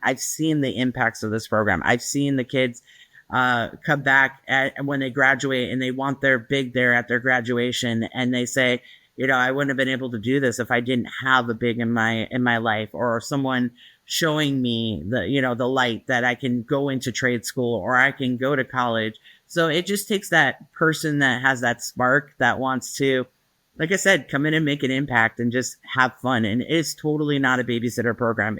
I've seen the impacts of this program. I've seen the kids come back when they graduate and they want their big there at their graduation, and they say, I wouldn't have been able to do this if I didn't have a big in my life, or someone showing me the light that I can go into trade school or I can go to college. So it just takes that person that has that spark that wants to, like I said, come in and make an impact and just have fun. And it's totally not a babysitter program.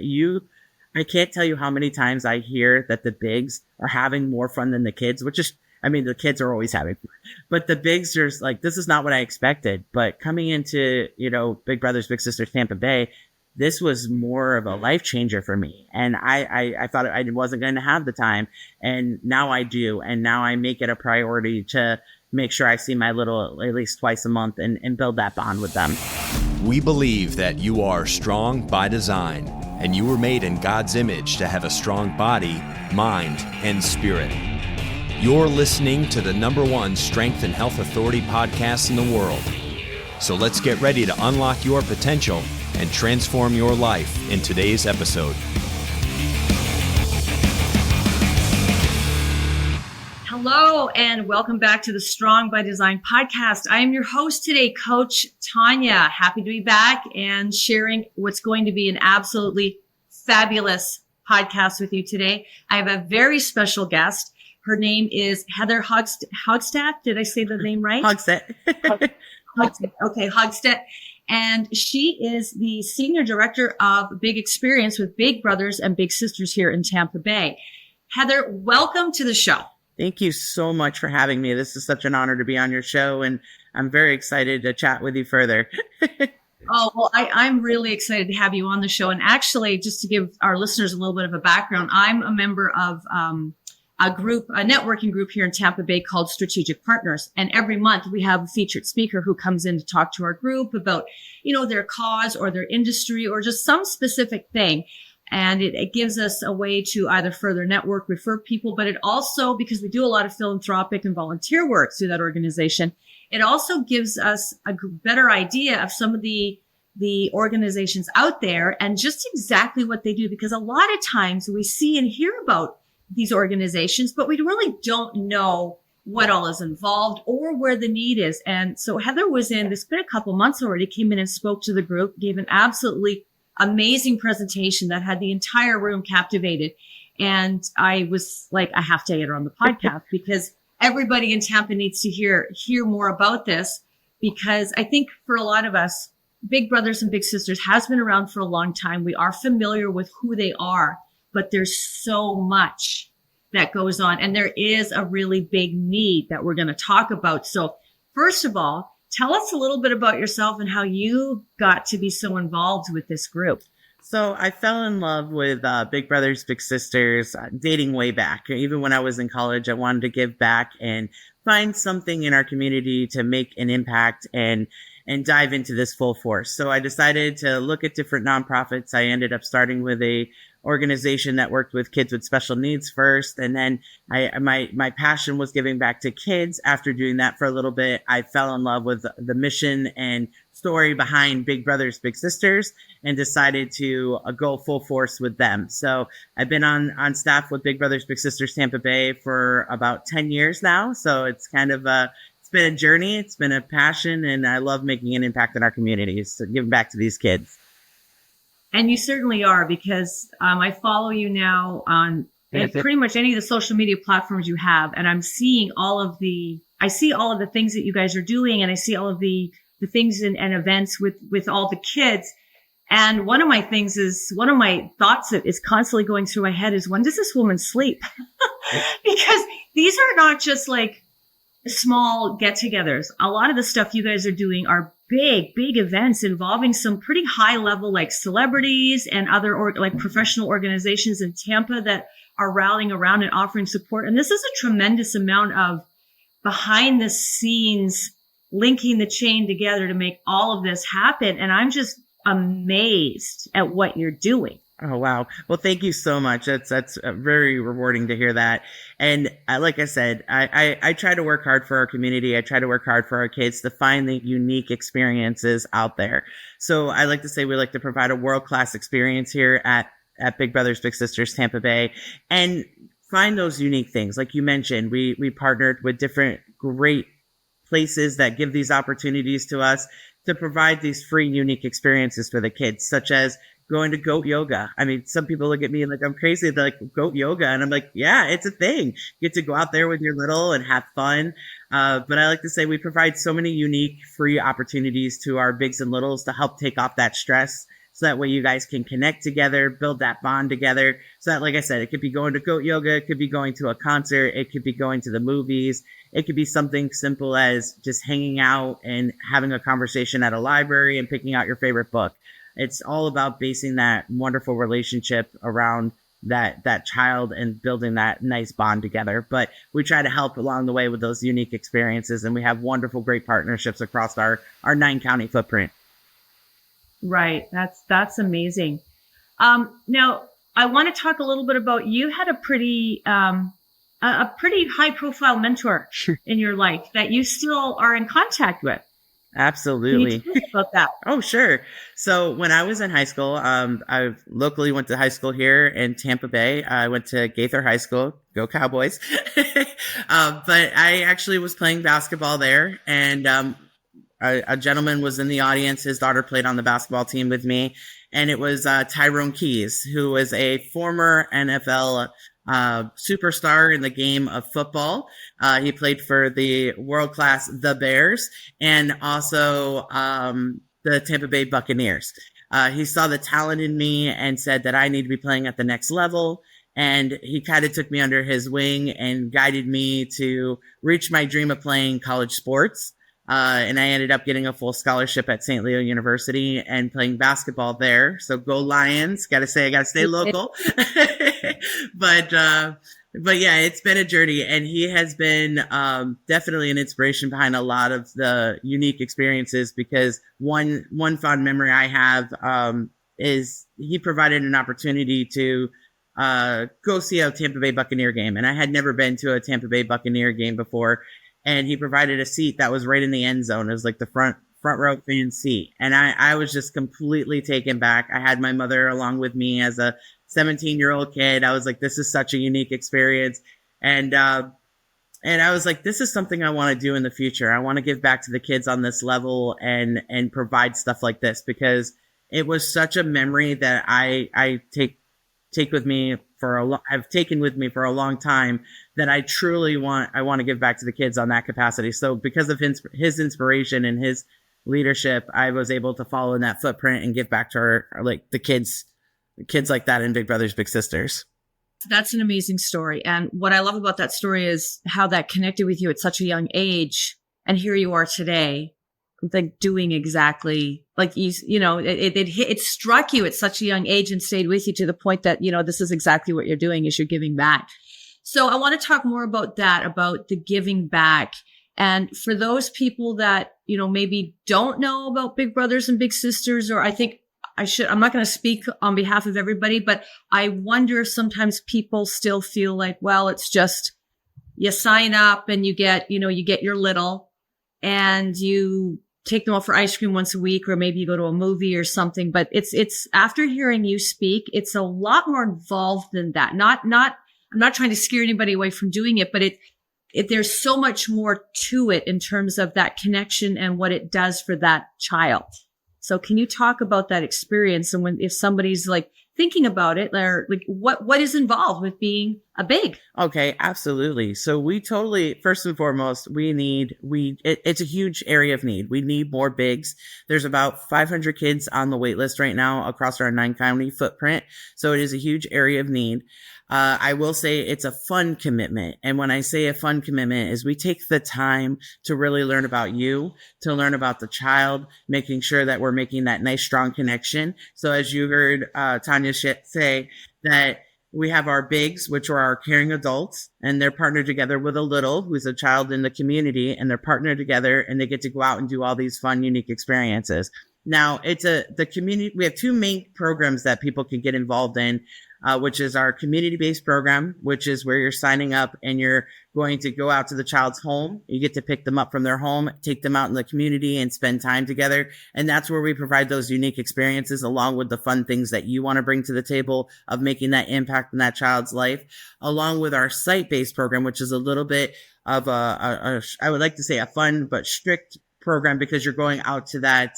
I can't tell you how many times I hear that the bigs are having more fun than the kids, the kids are always having fun, but the bigs are like, this is not what I expected. But coming into, Big Brothers Big Sisters Tampa Bay, this was more of a life changer for me. And I thought I wasn't going to have the time. And now I do. And now I make it a priority to make sure I see my little at least twice a month and build that bond with them. We believe that you are strong by design, and you were made in God's image to have a strong body, mind, and spirit. You're listening to the #1 Strength and Health Authority podcast in the world. So let's get ready to unlock your potential and transform your life in today's episode. Hello, and welcome back to the Strong by Design podcast. I am your host today, Coach Tanya. Happy to be back and sharing what's going to be an absolutely fabulous podcast with you today. I have a very special guest. Her name is Heather Hogsett. Did I say the name right? Hogsett. Hogsett. Okay, Hogsett. And she is the Senior Director of Big Experience with Big Brothers and Big Sisters here in Tampa Bay. Heather, welcome to the show. Thank you so much for having me. This is such an honor to be on your show, and I'm very excited to chat with you further. Oh, well, I'm really excited to have you on the show. And actually, just to give our listeners a little bit of a background, I'm a member of a networking group here in Tampa Bay called Strategic Partners. And every month we have a featured speaker who comes in to talk to our group about, their cause or their industry or just some specific thing. And it gives us a way to either further network, refer people, but it also, because we do a lot of philanthropic and volunteer work through that organization, it also gives us a better idea of some of the organizations out there and just exactly what they do. Because a lot of times we see and hear about these organizations, but we really don't know what all is involved or where the need is. And so Heather it's been a couple months already, came in and spoke to the group, gave an absolutely amazing presentation that had the entire room captivated. And I was like, I have to get her on the podcast because everybody in Tampa needs to hear more about this, because I think for a lot of us, Big Brothers and Big Sisters has been around for a long time. We are familiar with who they are, but there's so much that goes on. And there is a really big need that we're going to talk about. So first of all, tell us a little bit about yourself and how you got to be so involved with this group. So I fell in love with Big Brothers Big Sisters dating way back. Even when I was in college, I wanted to give back and find something in our community to make an impact and dive into this full force. So I decided to look at different nonprofits. I ended up starting with a organization that worked with kids with special needs first. And then my passion was giving back to kids. After doing that for a little bit, I fell in love with the mission and story behind Big Brothers Big Sisters and decided to go full force with them. So I've been on staff with Big Brothers Big Sisters Tampa Bay for about 10 years now. So it's kind of it's been a journey. It's been a passion, and I love making an impact in our communities, so giving back to these kids. And you certainly are, because I follow you now on pretty much any of the social media platforms you have, and I'm seeing all of the things that you guys are doing, and I see all of the things and events with all the kids. And one of my thoughts that is constantly going through my head is, when does this woman sleep? Because these are not just like small get-togethers. A lot of the stuff you guys are doing are big events involving some pretty high level, like celebrities and other like professional organizations in Tampa that are rallying around and offering support. And this is a tremendous amount of behind the scenes linking the chain together to make all of this happen. And I'm just amazed at what you're doing. Oh, wow. Well, thank you so much. That's very rewarding to hear that. And like I said, I try to work hard for our community. I try to work hard for our kids to find the unique experiences out there. So I like to say we like to provide a world-class experience here at at Big Brothers Big Sisters Tampa Bay, and find those unique things. Like you mentioned, we partnered with different great places that give these opportunities to us to provide these free, unique experiences for the kids, such as going to goat yoga. I mean, some people look at me like I'm crazy. They're like, goat yoga. And I'm like, yeah, it's a thing. You get to go out there with your little and have fun. But I like to say we provide so many unique free opportunities to our bigs and littles to help take off that stress. So that way you guys can connect together, build that bond together. So that, like I said, it could be going to goat yoga. It could be going to a concert. It could be going to the movies. It could be something simple as just hanging out and having a conversation at a library and picking out your favorite book. It's all about basing that wonderful relationship around that child and building that nice bond together. But we try to help along the way with those unique experiences. And we have wonderful, great partnerships across our 9-county footprint. Right. That's amazing. Now I want to talk a little bit about, you had a pretty high profile mentor in your life that you still are in contact with. Absolutely. Can you tell us about that? Oh, sure. So when I was in high school, I locally went to high school here in Tampa Bay. I went to Gaither High School. Go Cowboys. But I actually was playing basketball there, and a gentleman was in the audience. His daughter played on the basketball team with me, and it was Tyrone Keys, who was a former NFL superstar in the game of football. He played for the world-class The Bears and also the Tampa Bay Buccaneers. He saw the talent in me and said that I need to be playing at the next level. And he kind of took me under his wing and guided me to reach my dream of playing college sports. And I ended up getting a full scholarship at St. Leo University and playing basketball there. So go Lions. Gotta say, I gotta stay local. But yeah, it's been a journey, and he has been, definitely an inspiration behind a lot of the unique experiences, because one fond memory I have, is he provided an opportunity to, go see a Tampa Bay Buccaneer game. And I had never been to a Tampa Bay Buccaneer game before. And he provided a seat that was right in the end zone. It was like the front row fan seat. And I was just completely taken back. I had my mother along with me as a 17-year-old kid. I was like, this is such a unique experience. And I was like, this is something I want to do in the future. I want to give back to the kids on this level and provide stuff like this, because it was such a memory that I take with me I've taken with me for a long time, that I truly want to give back to the kids on that capacity. So because of his inspiration and his leadership, I was able to follow in that footprint and give back to the kids like that in Big Brothers Big Sisters. That's an amazing story. And what I love about that story is how that connected with you at such a young age. And here you are today, like doing exactly like it struck you at such a young age and stayed with you to the point that, this is exactly what you're doing, is you're giving back. So I want to talk more about that, about the giving back. And for those people that, maybe don't know about Big Brothers and Big Sisters, or I'm not going to speak on behalf of everybody, but I wonder if sometimes people still feel like, well, it's just, you sign up and you get your little, and you take them out for ice cream once a week, or maybe you go to a movie or something. But it's after hearing you speak, it's a lot more involved than that. I'm not trying to scare anybody away from doing it, but there's so much more to it in terms of that connection and what it does for that child. So can you talk about that experience, and if somebody's like thinking about it, or like what is involved with being a big? Okay, absolutely. So we totally, first and foremost, it's a huge area of need. We need more bigs. There's about 500 kids on the wait list right now across our 9-county footprint. So it is a huge area of need. I will say it's a fun commitment. And when I say a fun commitment, is we take the time to really learn about you, to learn about the child, making sure that we're making that nice, strong connection. So as you heard Tanya say, that we have our bigs, which are our caring adults, and they're partnered together with a little, who's a child in the community, and they're partnered together, and they get to go out and do all these fun, unique experiences. Now, the community, we have two main programs that people can get involved in. which is our community-based program, which is where you're signing up and you're going to go out to the child's home. You get to pick them up from their home, take them out in the community and spend time together. And that's where we provide those unique experiences along with the fun things that you want to bring to the table of making that impact in that child's life, along with our site-based program, which is a little bit of I would like to say a fun but strict program, because you're going out to that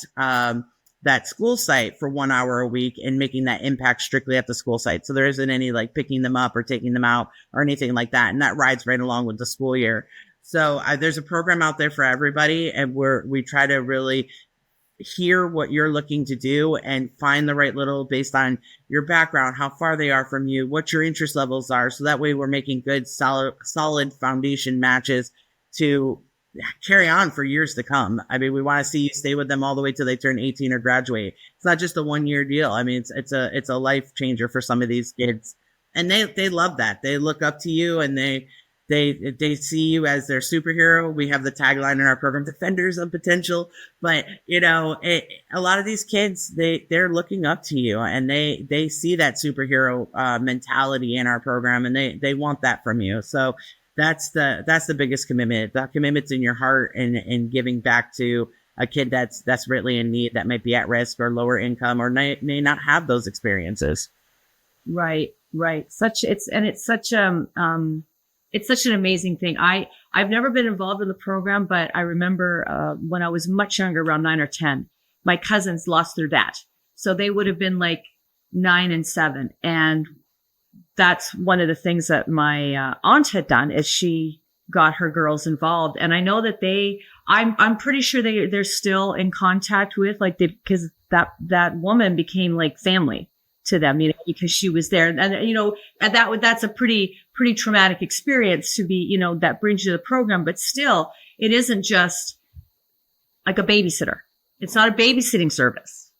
school site for 1 hour a week and making that impact strictly at the school site. So there isn't any like picking them up or taking them out or anything like that. And that rides right along with the school year. So there's a program out there for everybody. And we try to really hear what you're looking to do and find the right little, based on your background, how far they are from you, what your interest levels are. So that way we're making good, solid foundation matches to carry on for years to come. I mean, we want to see you stay with them all the way till they turn 18 or graduate. It's not just a 1-year deal. I mean, it's a life changer for some of these kids, and they love that. They look up to you and they see you as their superhero. We have the tagline in our program, Defenders of Potential. But, a lot of these kids, they're looking up to you, and they see that superhero mentality in our program, and they want that from you. So that's the biggest commitment. That commitment's in your heart and giving back to a kid that's really in need, that might be at risk or lower income or may not have those experiences. Right. It's such an amazing thing. I've never been involved in the program, but I remember when I was much younger, around 9 or 10, my cousins lost their dad. So they would have been like 9 and 7. And that's one of the things that my aunt had done, is she got her girls involved. And I know that I'm pretty sure they're still in contact with, because that woman became like family to them, because she was there. And that's a pretty traumatic experience to be, that brings you to the program. But still, it isn't just like a babysitter. It's not a babysitting service,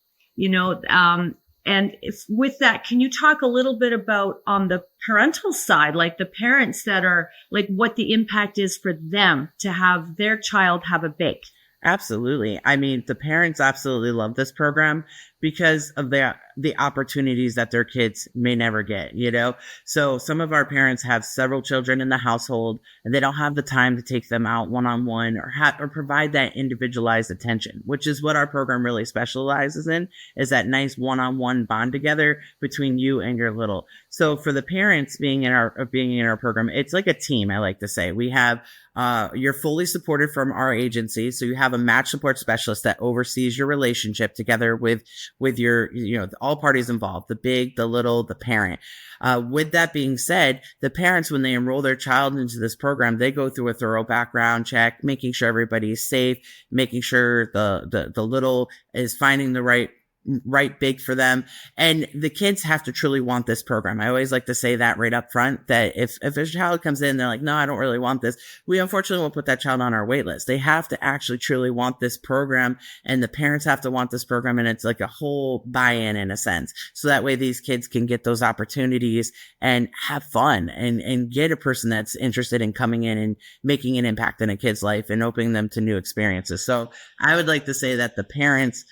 and with that, can you talk a little bit about on the parental side, like the parents that are like, what the impact is for them to have their child have a bake? Absolutely. I mean, the parents absolutely love this program because of the opportunities that their kids may never get, So some of our parents have several children in the household, and they don't have the time to take them out one-on-one or provide that individualized attention, which is what our program really specializes in, is that nice one-on-one bond together between you and your little. So for the parents being in our program, it's like a team. I like to say we have, you're fully supported from our agency. So you have a match support specialist that oversees your relationship together with your, all parties involved, the big, the little, the parent. With that being said, the parents, when they enroll their child into this program, they go through a thorough background check, making sure everybody's safe, making sure the little is finding the right big for them. And the kids have to truly want this program. I always like to say that right up front, that if a child comes in, they're like, no, I don't really want this, we unfortunately won't put that child on our wait list. They have to actually truly want this program, and the parents have to want this program, and it's like a whole buy-in in a sense. So that way these kids can get those opportunities and have fun and get a person that's interested in coming in and making an impact in a kid's life and opening them to new experiences. So I would like to say that the parents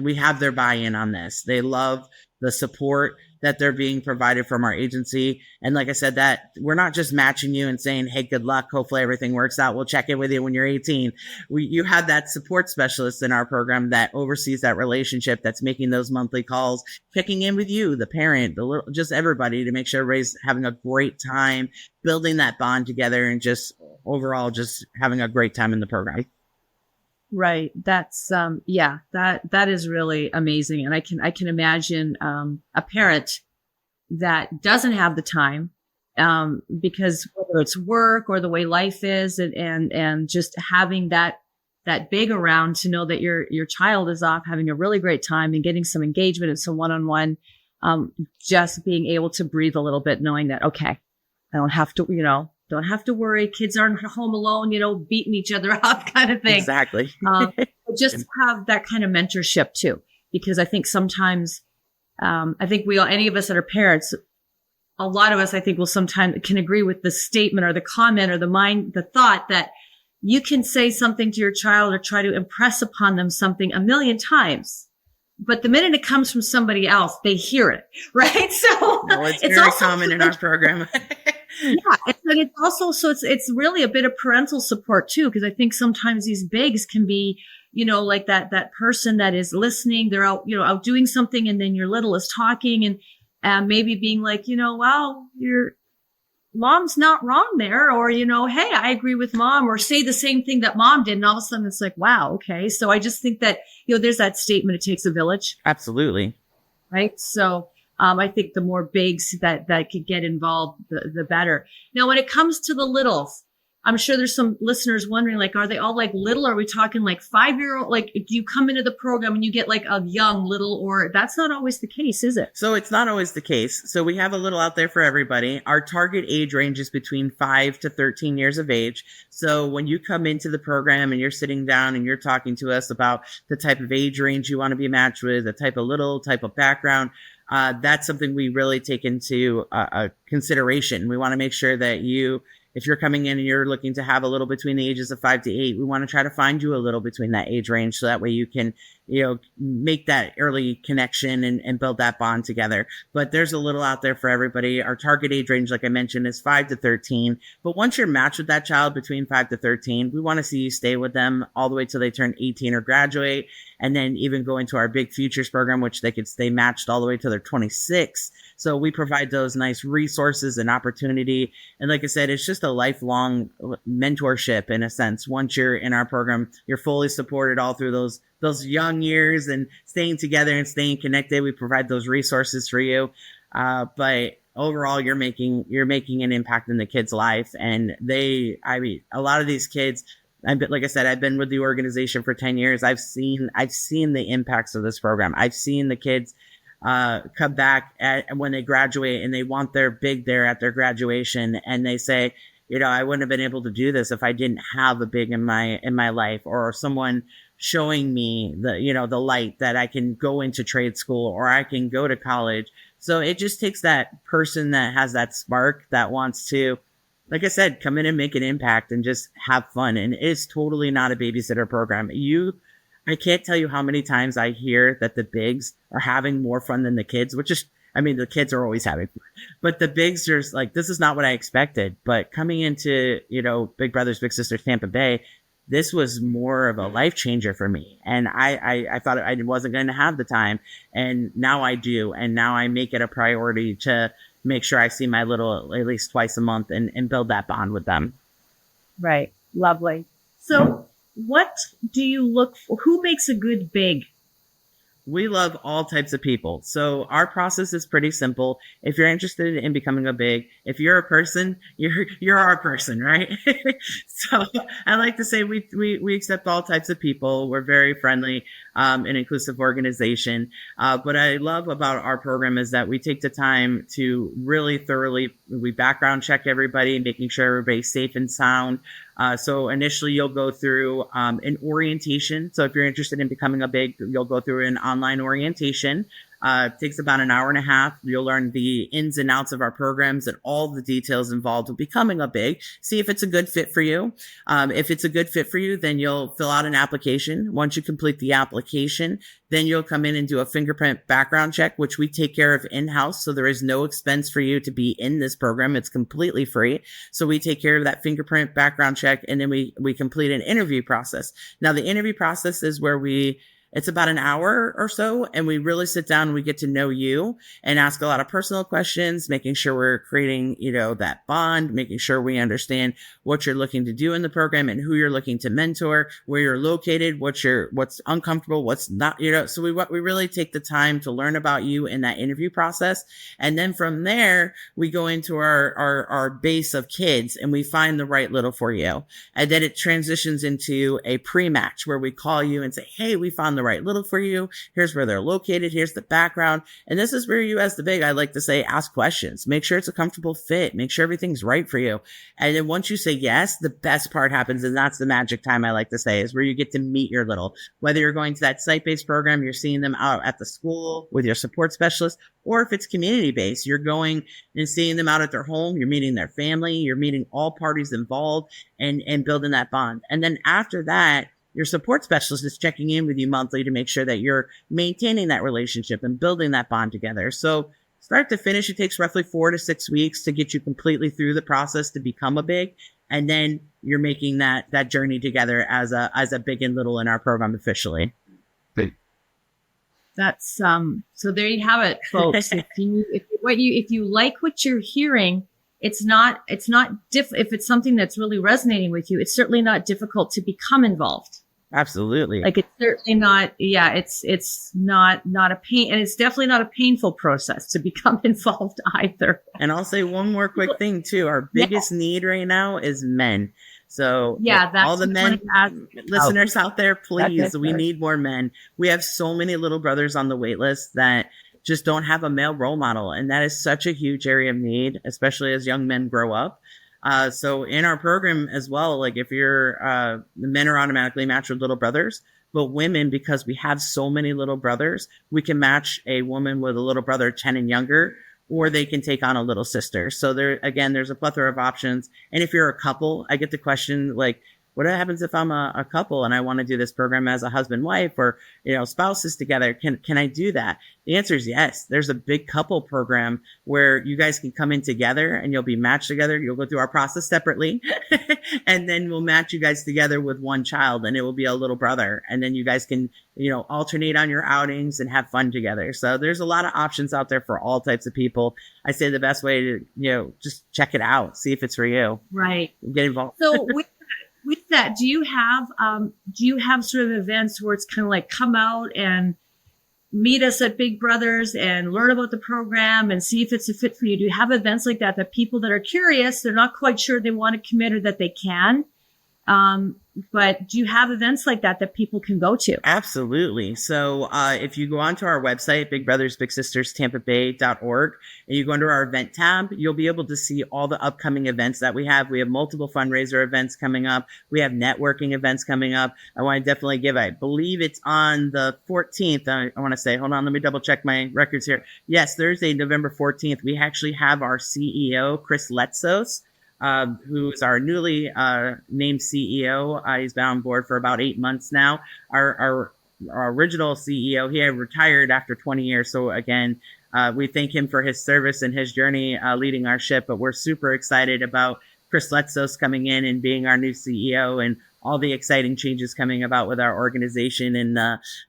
we have their buy-in on this. They love the support that they're being provided from our agency. And like I said, that we're not just matching you and saying, hey, good luck, hopefully everything works out, we'll check in with you when you're 18. You have that support specialist in our program that oversees that relationship, that's making those monthly calls, checking in with you, the parent, just everybody, to make sure everybody's having a great time, building that bond together, and just overall just having a great time in the program. Right. That's, that is really amazing. And I can imagine, a parent that doesn't have the time, because whether it's work or the way life is, and just having that big around to know that your child is off having a really great time and getting some engagement and some one-on-one, just being able to breathe a little bit, knowing that, okay, I don't have to, don't have to worry. Kids aren't home alone, beating each other up kind of thing. Exactly. Just have that kind of mentorship too, because I think sometimes, any of us that are parents, a lot of us, I think, will sometimes can agree with the statement or the comment or the thought that you can say something to your child or try to impress upon them something a million times, but the minute it comes from somebody else, they hear it, right? So No, it's it's very also common in our program. yeah, it's also so it's really a bit of parental support too, because I think sometimes these bigs can be, like that person that is listening, they're out, out doing something, and then your little is talking and maybe being like, wow, your mom's not wrong there, or hey, I agree with mom, or say the same thing that mom did, and all of a sudden it's like, wow, okay. So I just think that there's that statement, it takes a village. Absolutely. Right. So I think the more bigs that could get involved, the better. Now, when it comes to the littles, I'm sure there's some listeners wondering, like, are they all like little? Are we talking like 5-year-old? Like, do you come into the program and you get like a young little, or that's not always the case, is it? So it's not always the case. So we have a little out there for everybody. Our target age range is between 5 to 13 years of age. So when you come into the program and you're sitting down and you're talking to us about the type of age range you want to be matched with, the type of little, type of background, that's something we really take into consideration. We want to make sure that if you're coming in and you're looking to have a little between the ages of 5 to 8, we want to try to find you a little between that age range. So that way you can, make that early connection and build that bond together. But there's a little out there for everybody. Our target age range, like I mentioned, is 5 to 13. But once you're matched with that child between 5 to 13, we want to see you stay with them all the way till they turn 18 or graduate. And then even go into our Big Futures program, which they could stay matched all the way till they're 26. So we provide those nice resources and opportunity. And like I said, it's just a lifelong mentorship in a sense. Once you're in our program, you're fully supported all through those young years and staying together and staying connected. We provide those resources for you. But overall, you're making an impact in the kid's life. And a lot of these kids, like I said, I've been with the organization for 10 years. I've seen the impacts of this program. I've seen the kids come back when they graduate and they want their big there at their graduation, and they say, I wouldn't have been able to do this if I didn't have a big in my life, or someone showing me the light that I can go into trade school or I can go to college. So it just takes that person that has that spark that wants to, like I said, come in and make an impact and just have fun. And it's totally not a babysitter program. I can't tell you how many times I hear that the bigs are having more fun than the kids, the kids are always having fun, but the bigs are like, this is not what I expected. But coming into, Big Brothers Big Sisters Tampa Bay, this was more of a life changer for me. And I thought I wasn't going to have the time. And now I do. And now I make it a priority to make sure I see my little at least twice a month and build that bond with them. Right. Lovely. So what do you look for? Who makes a good big? We love all types of people. So our process is pretty simple. If you're interested in becoming a big, if you're a person, you're our person, right? So I like to say we accept all types of people. We're very friendly, and inclusive organization. What I love about our program is that we take the time to really thoroughly, we background check everybody, making sure everybody's safe and sound. So initially you'll go through an orientation. So if you're interested in becoming a big, you'll go through an online orientation. It takes about an hour and a half. You'll learn the ins and outs of our programs and all the details involved with becoming a big. See if it's a good fit for you. If it's a good fit for you, then you'll fill out an application. Once you complete the application, then you'll come in and do a fingerprint background check, which we take care of in-house. So there is no expense for you to be in this program. It's completely free. So we take care of that fingerprint background check, and then we complete an interview process. Now, the interview process is where it's about an hour or so, and we really sit down and we get to know you and ask a lot of personal questions, making sure we're creating, that bond, making sure we understand what you're looking to do in the program and who you're looking to mentor, where you're located, what's uncomfortable, what's not, so we really take the time to learn about you in that interview process. And then from there, we go into our base of kids and we find the right little for you. And then it transitions into a pre-match where we call you and say, hey, we found the right little for you. Here's where they're located. Here's the background. And this is where you, as the big, I like to say, ask questions. Make sure it's a comfortable fit. Make sure everything's right for you. And then once you say yes, the best part happens. And that's the magic time, I like to say, is where you get to meet your little, whether you're going to that site-based program, you're seeing them out at the school with your support specialist, or if it's community-based, you're going and seeing them out at their home. You're meeting their family. You're meeting all parties involved and building that bond. And then after that, your support specialist is checking in with you monthly to make sure that you're maintaining that relationship and building that bond together. So start to finish, it takes roughly 4 to 6 weeks to get you completely through the process to become a big. And then you're making that journey together as a big and little in our program officially. That's so there you have it, folks. If you like what you're hearing, it's not if it's something that's really resonating with you, it's certainly not difficult to become involved. Absolutely. Like it's certainly not, it's not a pain, and it's definitely not a painful process to become involved either. And I'll say one more quick thing too. Our biggest need right now is men. So that's all the men listeners out there, please, we need more men. We have so many little brothers on the wait list that just don't have a male role model. And that is such a huge area of need, especially as young men grow up. So in our program as well, like if you're, the men are automatically matched with little brothers, but women, because we have so many little brothers, we can match a woman with a little brother 10 and younger, or they can take on a little sister. So there's a plethora of options. And if you're a couple, I get the question like, what happens if I'm a couple and I want to do this program as a husband, wife, or, spouses together? Can I do that? The answer is yes. There's a big couple program where you guys can come in together and you'll be matched together. You'll go through our process separately and then we'll match you guys together with one child, and it will be a little brother. And then you guys can, alternate on your outings and have fun together. So there's a lot of options out there for all types of people. I say the best way to, just check it out, see if it's for you. Right. Get involved. So with that, do you have sort of events where it's kind of like come out and meet us at Big Brothers and learn about the program and see if it's a fit for you? Do you have events like that people that are curious, they're not quite sure they want to commit or that they can? But do you have events like that people can go to? Absolutely. So, if you go onto our website, bigbrothersbigsisterstampabay.org, and you go under our event tab, you'll be able to see all the upcoming events that we have. We have multiple fundraiser events coming up. We have networking events coming up. I want to definitely I believe it's on the 14th. I want to say, hold on, let me double check my records here. Yes, Thursday, November 14th, we actually have our CEO, Chris Letsos, who is our newly named CEO. He's been on board for about 8 months now. Our original CEO, he had retired after 20 years. So again, we thank him for his service and his journey leading our ship. But we're super excited about Chris Letsos coming in and being our new CEO, and all the exciting changes coming about with our organization and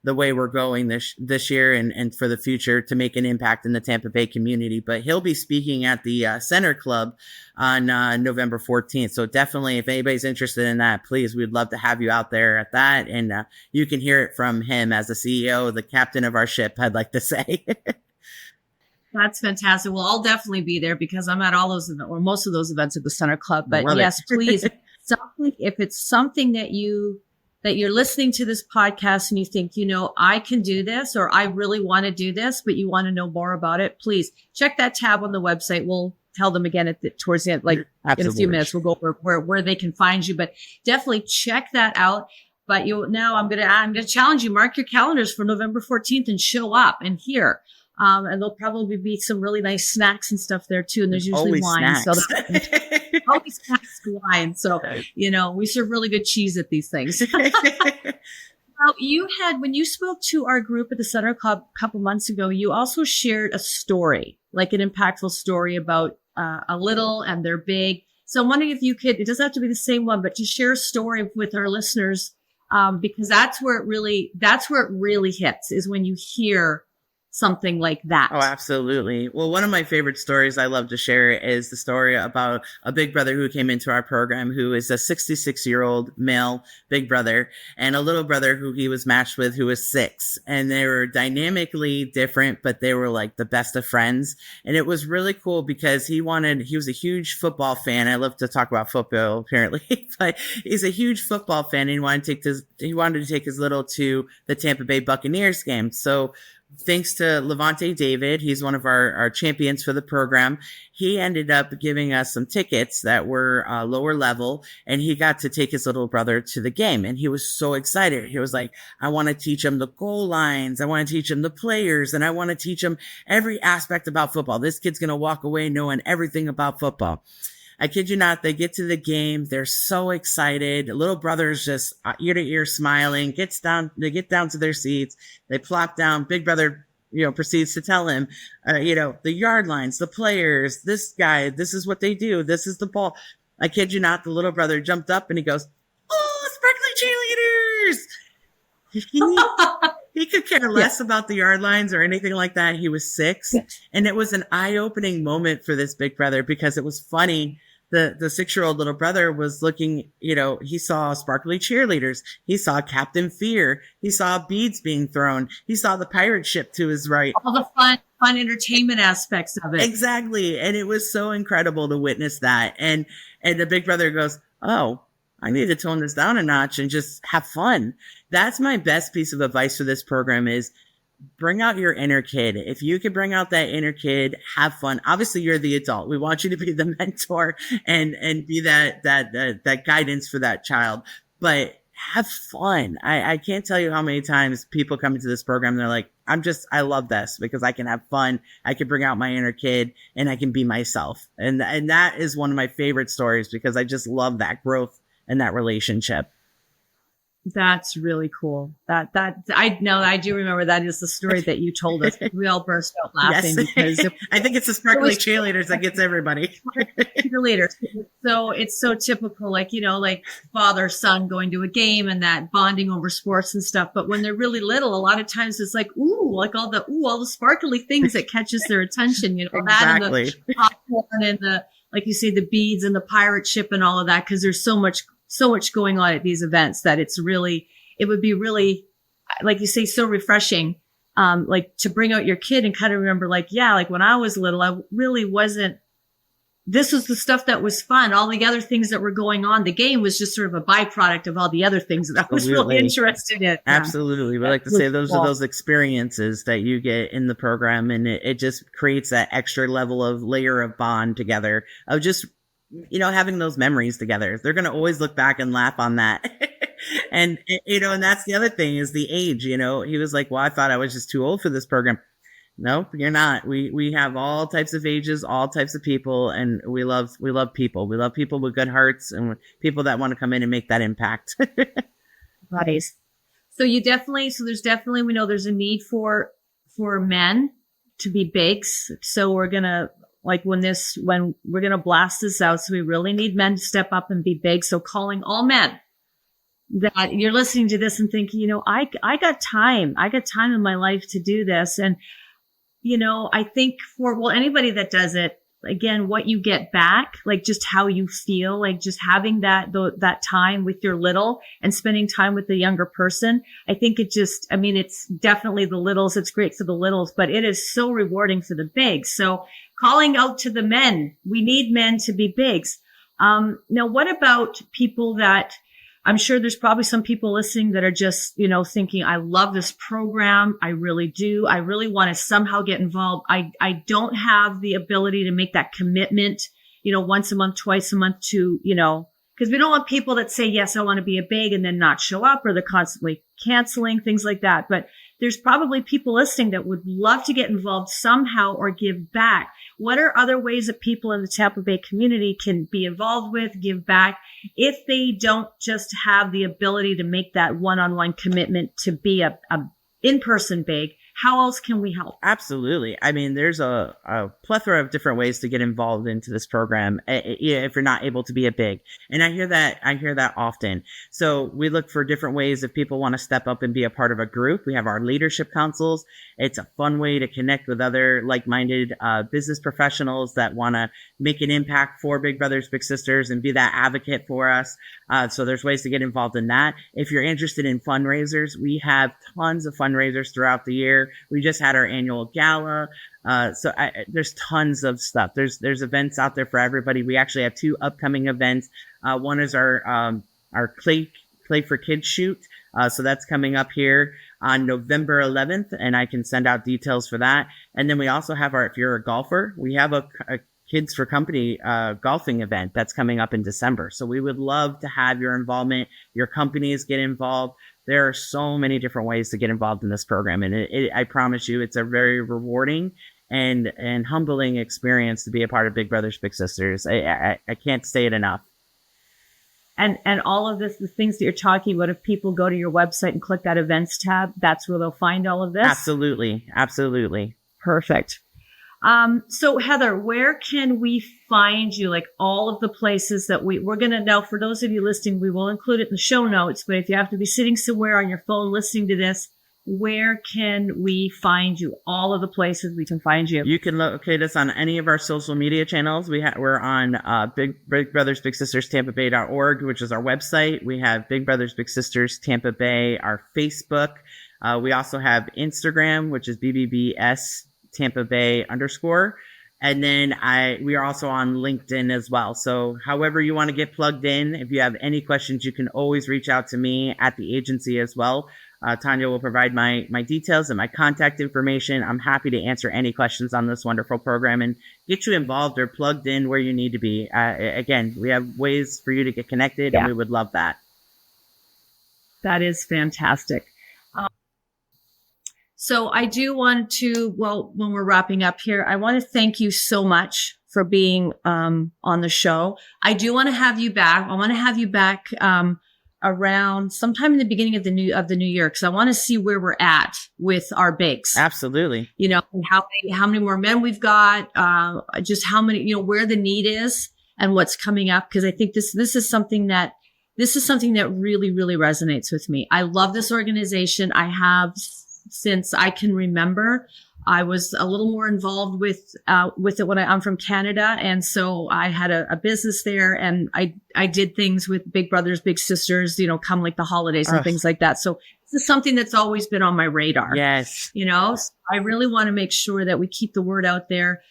the way we're going this year and for the future to make an impact in the Tampa Bay community. But he'll be speaking at the Center Club on November 14th. So definitely, if anybody's interested in that, please, we'd love to have you out there at that. And you can hear it from him as the CEO, the captain of our ship, I'd like to say. That's fantastic. Well, I'll definitely be there because I'm at all those or most of those events at the Center Club. But yes, please. If it's something that you're listening to this podcast and you think, I can do this, or I really want to do this, but you want to know more about it, please check that tab on the website. We'll tell them again towards the end, like Absolutely. In a few minutes, we'll go over where they can find you, but definitely check that out. But I'm going to challenge you, mark your calendars for November 14th and show up and hear. And there'll probably be some really nice snacks and stuff there too. And there's usually wine. So always snacks, wine. So, we serve really good cheese at these things. Now, when you spoke to our group at the Center Club a couple months ago, you also shared a story, like an impactful story about a little and they're big. So I'm wondering if you could, it doesn't have to be the same one, but just share a story with our listeners, because that's where it really hits, is when you hear something like that. Oh, absolutely. Well, one of my favorite stories I love to share is the story about a big brother who came into our program, who is a 66-year-old male big brother, and a little brother who he was matched with, who was 6. And they were dynamically different, but they were like the best of friends. And it was really cool because he was a huge football fan. I love to talk about football, apparently, but he's a huge football fan. And he wanted to take his little to the Tampa Bay Buccaneers game. So thanks to Levante David, he's one of our champions for the program. He ended up giving us some tickets that were lower level, and he got to take his little brother to the game. And he was so excited. He was like, I want to teach him the goal lines. I want to teach him the players, and I want to teach him every aspect about football. This kid's going to walk away knowing everything about football. I kid you not, they get to the game. They're so excited. Little brother's just ear to ear smiling, they get down to their seats. They plop down. Big brother, proceeds to tell him, the yard lines, the players, this guy, this is what they do. This is the ball. I kid you not, the little brother jumped up and he goes, "Oh, sparkly cheerleaders." He could care less about the yard lines or anything like that. He was 6. And it was an eye-opening moment for this big brother because it was funny. The 6-year-old little brother was looking, he saw sparkly cheerleaders. He saw Captain Fear. He saw beads being thrown. He saw the pirate ship to his right. All the fun entertainment aspects of it. Exactly. And it was so incredible to witness that. And the big brother goes, "Oh, I need to tone this down a notch and just have fun." That's my best piece of advice for this program is bring out your inner kid. If you can bring out that inner kid, have fun. Obviously, you're the adult. We want you to be the mentor and be that guidance for that child, but have fun. I can't tell you how many times people come into this program. They're like, I love this because I can have fun. I can bring out my inner kid and I can be myself. And that is one of my favorite stories because I just love that growth and that relationship. That's really cool. I do remember that is the story that you told us. We all burst out laughing because I think it's the sparkly cheerleaders that gets everybody. Cheerleaders. So it's so typical, like father, son going to a game and that bonding over sports and stuff. But when they're really little, a lot of times it's like, all the sparkly things that catches their attention, Exactly. that and the popcorn and the, like you say, the beads and the pirate ship and all of that. Cause there's so much going on at these events that it would be really, like you say, so refreshing, like to bring out your kid and kind of remember when I was little, I really wasn't, this was the stuff that was fun. All the other things that were going on, the game was just sort of a byproduct of all the other things that I was really interested in. Absolutely. We like to say those are those experiences that you get in the program, and it just creates that extra level of layer of bond together of just having those memories together. They're going to always look back and laugh on that. And, and that's the other thing is the age, he was like, "Well, I thought I was just too old for this program." No, you're not. We have all types of ages, all types of people, and we love people. We love people with good hearts and people that want to come in and make that impact. Buddies. So there's definitely, we know there's a need for men to be bigs. So we're going to, when we're going to blast this out. So we really need men to step up and be big. So calling all men that you're listening to this and thinking, I got time. I got time in my life to do this. And, I think anybody that does it, again, what you get back, like just how you feel, like just having that time with your little and spending time with the younger person. I think it's definitely the littles. It's great for the littles, but it is so rewarding for the bigs. So calling out to the men, we need men to be bigs. Now, what about people that I'm sure there's probably some people listening that are just, thinking, "I love this program. I really do. I really want to somehow get involved. I don't have the ability to make that commitment, once a month, twice a month to, because we don't want people that say, "Yes, I want to be a big," and then not show up, or they're constantly canceling, things like that. But there's probably people listening that would love to get involved somehow or give back. What are other ways that people in the Tampa Bay community can be involved with, give back, if they don't just have the ability to make that one-on-one commitment to be a in-person big? How else can we help? Absolutely. I mean, there's a plethora of different ways to get involved into this program if you're not able to be a big. And I hear that often. So we look for different ways if people want to step up and be a part of a group. We have our leadership councils. It's a fun way to connect with other like-minded business professionals that want to make an impact for Big Brothers, Big Sisters and be that advocate for us. So there's ways to get involved in that. If you're interested in fundraisers, we have tons of fundraisers throughout the year. We just had our annual gala. There's tons of stuff. There's events out there for everybody. We actually have 2 upcoming events. One is our Clay for Kids shoot. So that's coming up here on November 11th, and I can send out details for that. And then we also have if you're a golfer, we have a Kids for Company golfing event that's coming up in December. So we would love to have your involvement, your companies get involved. There are so many different ways to get involved in this program. And I promise you, it's a very rewarding and humbling experience to be a part of Big Brothers Big Sisters. I can't say it enough. And all of this, the things that you're talking about, if people go to your website and click that events tab, that's where they'll find all of this? Absolutely. Absolutely. Perfect. So Heather, where can we find you? Like all of the places that we're going to know, for those of you listening, we will include it in the show notes, but if you have to be sitting somewhere on your phone listening to this, where can we find you? All of the places we can find you. You can locate us on any of our social media channels. We're on Big Brothers Big Sisters Tampa Bay.org, which is our website. We have Big Brothers Big Sisters Tampa Bay, our Facebook. We also have Instagram, which is BBBS Tampa Bay _. And then we are also on LinkedIn as well. So however you want to get plugged in, if you have any questions, you can always reach out to me at the agency as well. Tanya will provide my details and my contact information. I'm happy to answer any questions on this wonderful program and get you involved or plugged in where you need to be. Again, we have ways for you to get connected, and we would love that. That is fantastic. So I do want to, well, when we're wrapping up here, I want to thank you so much for being on the show. I do want to have you back. I want to have you back around sometime in the beginning of the new year, because I want to see where we're at with our bigs. Absolutely. You know, how many more men we've got, just how many, you know, where the need is and what's coming up. Because I think this is something that really, really resonates with me. I love this organization. I have since I can remember. I was a little more involved with it when I'm from Canada. And so I had a business there, and I did things with Big Brothers, Big Sisters, you know, come like the holidays and things like that. So this is something that's always been on my radar. Yes. You know, so I really want to make sure that we keep the word out there.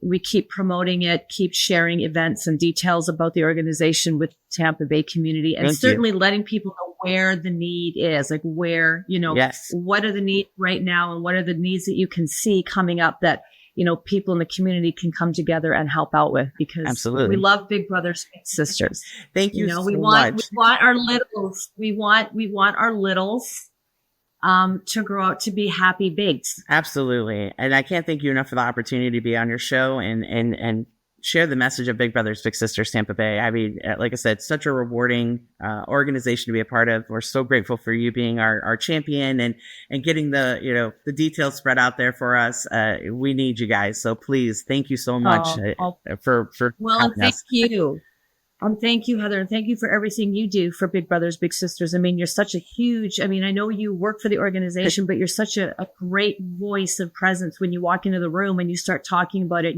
We keep promoting it, keep sharing events and details about the organization with Tampa Bay community, and certainly letting people know where the need is, like where, you know, what are the needs right now and what are the needs that you can see coming up that, you know, people in the community can come together and help out with, because we love Big Brothers, Big Sisters. Thank you. You know, so we want our littles. We want our littles to grow out to be happy bigs. Absolutely. And I can't thank you enough for the opportunity to be on your show and share the message of Big Brothers Big Sisters Tampa Bay. I mean, like I said, such a rewarding organization to be a part of. We're so grateful for you being our champion and getting the details spread out there for us. We need you guys. So please, thank you so much for thank you. Thank you, Heather, and thank you for everything you do for Big Brothers Big Sisters. I mean, you're such a huge, I mean, I know you work for the organization, but you're such a great voice of presence when you walk into the room and you start talking about it.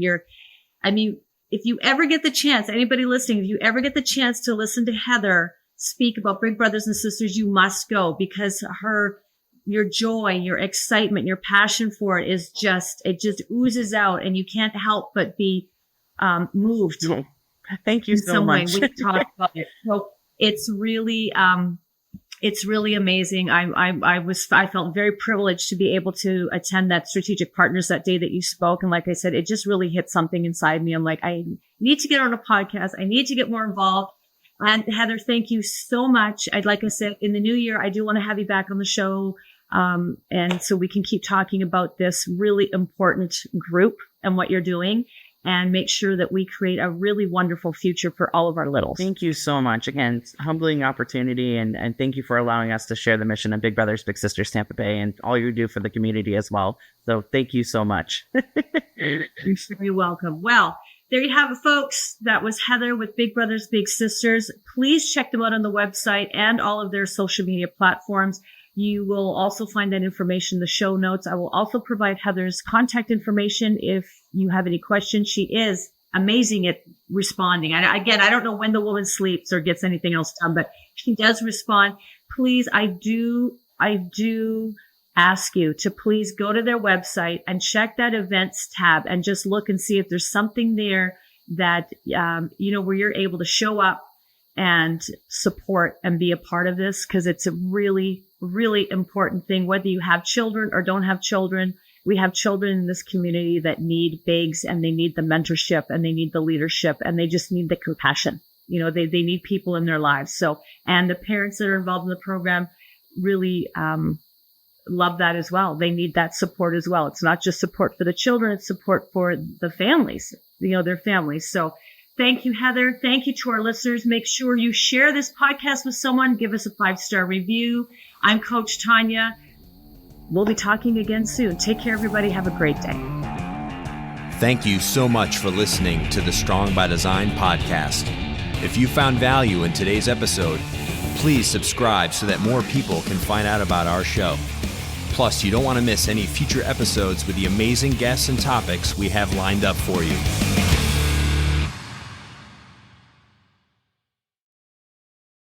If you ever get the chance, anybody listening, if you ever get the chance to listen to Heather speak about Big Brothers and Sisters, you must go, because your joy, your excitement, your passion for it is it just oozes out, and you can't help but be moved. Thank you so much. We've talked about it. So it's really amazing. I felt very privileged to be able to attend that Strategic Partners that day that you spoke. And like I said, it just really hit something inside me. I'm like, I need to get on a podcast. I need to get more involved. And Heather, thank you so much. Like I said, in the new year, I do want to have you back on the show. And so we can keep talking about this really important group and what you're doing, and make sure that we create a really wonderful future for all of our littles. Thank you so much. Again, humbling opportunity, and thank you for allowing us to share the mission of Big Brothers Big Sisters Tampa Bay and all you do for the community as well. So thank you so much. You're very welcome. Well, there you have it, folks. That was Heather with Big Brothers Big Sisters. Please check them out on the website and all of their social media platforms. You will also find that information in the show notes. I will also provide Heather's contact information if you have any questions. She is amazing at responding. I don't know when the woman sleeps or gets anything else done, but she does respond. Please, I do ask you to please go to their website and check that events tab and just look and see if there's something there that, where you're able to show up and support and be a part of this, because it's a really, really important thing. Whether you have children or don't have children, we have children in this community that need bigs, and they need the mentorship, and they need the leadership, and they just need the compassion. You know, they need people in their lives. So, and the parents that are involved in the program really, love that as well. They need that support as well. It's not just support for the children, it's support for the families, their families. So thank you, Heather. Thank you to our listeners. Make sure you share this podcast with someone. Give us a 5-star review. I'm Coach Tanya. We'll be talking again soon. Take care, everybody. Have a great day. Thank you so much for listening to the Strong by Design podcast. If you found value in today's episode, please subscribe so that more people can find out about our show. Plus, you don't want to miss any future episodes with the amazing guests and topics we have lined up for you.